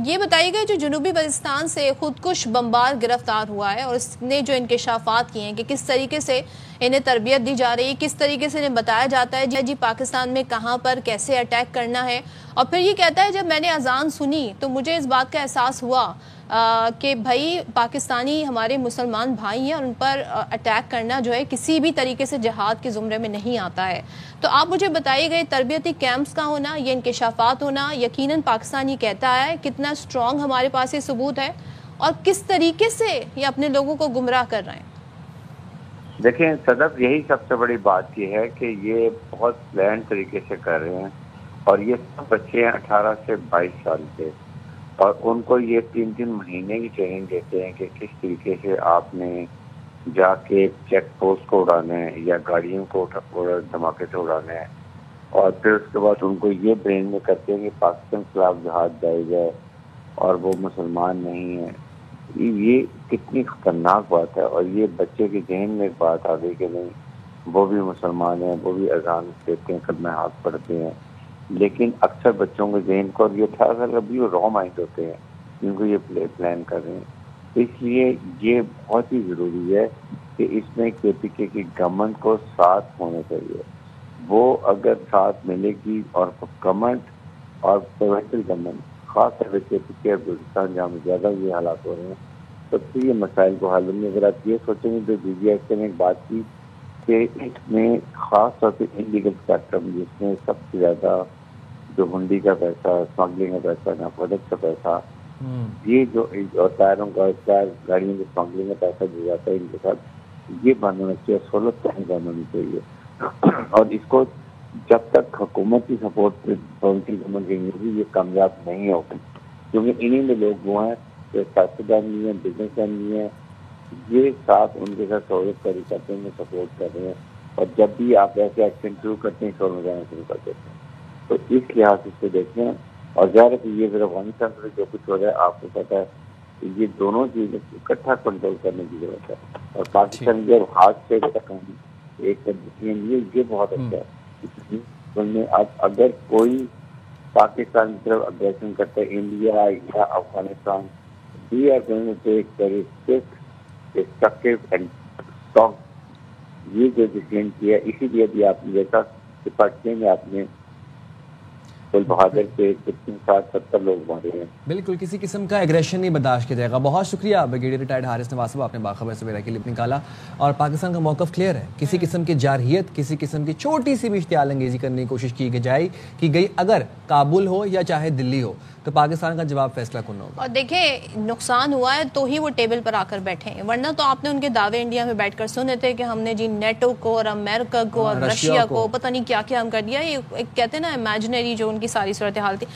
یہ بتائیے گا جو جنوبی بلوچستان سے خودکش بمبار گرفتار ہوا ہے اور اس نے جو انکشافات کیے ہیں کہ کس طریقے سے انہیں تربیت دی جا رہی ہے، کس طریقے سے انہیں بتایا جاتا ہے جی پاکستان میں کہاں پر کیسے اٹیک کرنا ہے، اور پھر یہ کہتا ہے جب میں نے اذان سنی تو مجھے اس بات کا احساس ہوا کہ بھائی پاکستانی ہمارے مسلمان بھائی ہیں اور ان پر اٹیک کرنا جو ہے کسی بھی طریقے سے جہاد کے زمرے میں نہیں آتا ہے۔ تو آپ مجھے بتائیے گئے تربیتی کیمپس کا ہونا، یہ انکشافات ہونا، یقیناً پاکستان یہ کہتا ہے کتنا اسٹرانگ ہمارے پاس یہ ثبوت ہے اور کس طریقے سے یہ اپنے لوگوں کو گمراہ کر رہے ہیں۔ دیکھیں صدف، یہی سب سے بڑی بات یہ ہے کہ یہ بہت پلان طریقے سے کر رہے ہیں، اور یہ سب بچے ہیں 18 سے 22 سال کے، اور ان کو یہ 3 مہینے کی ٹریننگ دیتے ہیں کہ کس طریقے سے آپ نے جا کے چیک پوسٹ کو اڑانا ہے یا گاڑیوں کو دھماکے سے اڑانا ہے، اور پھر اس کے بعد ان کو یہ برین میں کرتے ہیں کہ پاکستان کے خلاف جہاد جائز ہے اور وہ مسلمان نہیں ہے۔ یہ کتنی خطرناک بات ہے، اور یہ بچے کے ذہن میں ایک بات آ گئی کہ نہیں وہ بھی مسلمان ہیں، وہ بھی اذان دیتے ہیں، کلمہ حق پڑھتے ہیں، لیکن اکثر بچوں کے ذہن کو، اور یہ 18 سال ابھی وہ را مائنڈ ہوتے ہیں جن کو یہ پلان کر رہے ہیں۔ اس لیے یہ بہت ہی ضروری ہے کہ اس میں کے پی کے کی گورنمنٹ کو ساتھ ہونا چاہیے۔ وہ اگر ساتھ ملے گی، اور گورنمنٹ اور پروونشل گورنمنٹ، خاص طور پہ کے پی کے بلوچستان جہاں زیادہ یہ حالات ہو رہے ہیں، تو پھر یہ مسائل کو حل ہونے۔ اگر آپ یہ سوچیں گے تو بی بی ایس نے ایک بات کی کہ اس میں خاص طور پہ انلیگل سیکٹر، جس میں سب سے زیادہ جو ہنڈی کا پیسہ، اسمگلنگ کا پیسہ، نارکوٹکس کا پیسہ، یہ جو ٹائروں کا، گاڑیوں کی اسمگلنگ کا پیسہ جو جاتا ہے، ان کے ساتھ یہ بند ہونا چاہیے، سہولت بند ہونی چاہیے، اور اس کو جب تک حکومت کی سپورٹ پہ پروونشل گورنمنٹ کی نہیں یہ کامیاب نہیں ہوگی، کیونکہ انہیں میں لوگ وہ ہیں جو سیاستدان بھی ہیں، بزنس مین بھی ہیں، یہ ساتھ ان کے ساتھ سہولت کاری کرتے ہیں، سپورٹ کر رہے ہیں، اور جب بھی آپ ایسے ایکشن شروع کرتے ہیں شور مچانا شروع کر دیتے ہیں۔ تو اس لحاظ سے اس کو دیکھیں، اور ظاہر ہے کہ یہ پھر افغانستان میں جو کچھ ہو رہا ہے آپ کو پتا ہے کہ یہ دونوں چیزیں اکٹھا کنٹرول کرنے کی ضرورت ہے، اور پاکستان کے ہاتھ سے ایک یہ بہت اچھا ہے۔ اب اگر کوئی پاکستان کی طرف اگریشن کرتا ہے، انڈیا یا Afghanistan, we are going to take very quick, destructive and strong. یہ جو ڈیسیژن کیا ہے، اسی لیے بھی آپ نے دیکھا کہ پاکستان میں آپ نے گل بہادر کے 60-70 لوگ مارے ہیں۔ بالکل کسی قسم کا ایگریشن نہیں برداشت کیا جائے گا۔ بہت شکریہ بریگیڈیئر ریٹائرڈ حارث نواز صاحب، آپ نے باخبر سویرا کے لیے نکالا، اور پاکستان کا موقف کلیئر ہے۔ کسی قسم کی جارحیت، کسی قسم کی چھوٹی سی بھی اشتعال انگیزی کرنے کی کوشش کی گئی اگر کابل ہو یا چاہے دلی ہو، تو پاکستان کا جواب فیصلہ کن ہوگا۔ اور دیکھیں نقصان ہوا ہے تو ہی وہ ٹیبل پر آ کر بیٹھے ہیں، ورنہ تو آپ نے ان کے دعوے انڈیا میں بیٹھ کر سنے تھے کہ ہم نے جی نیٹو کو اور امریکہ کو اور رشیا کو پتہ نہیں کیا کیا ہم کر دیا۔ یہ کہتے ہیں نا امیجنری جو ان کی ساری صورتحال تھی۔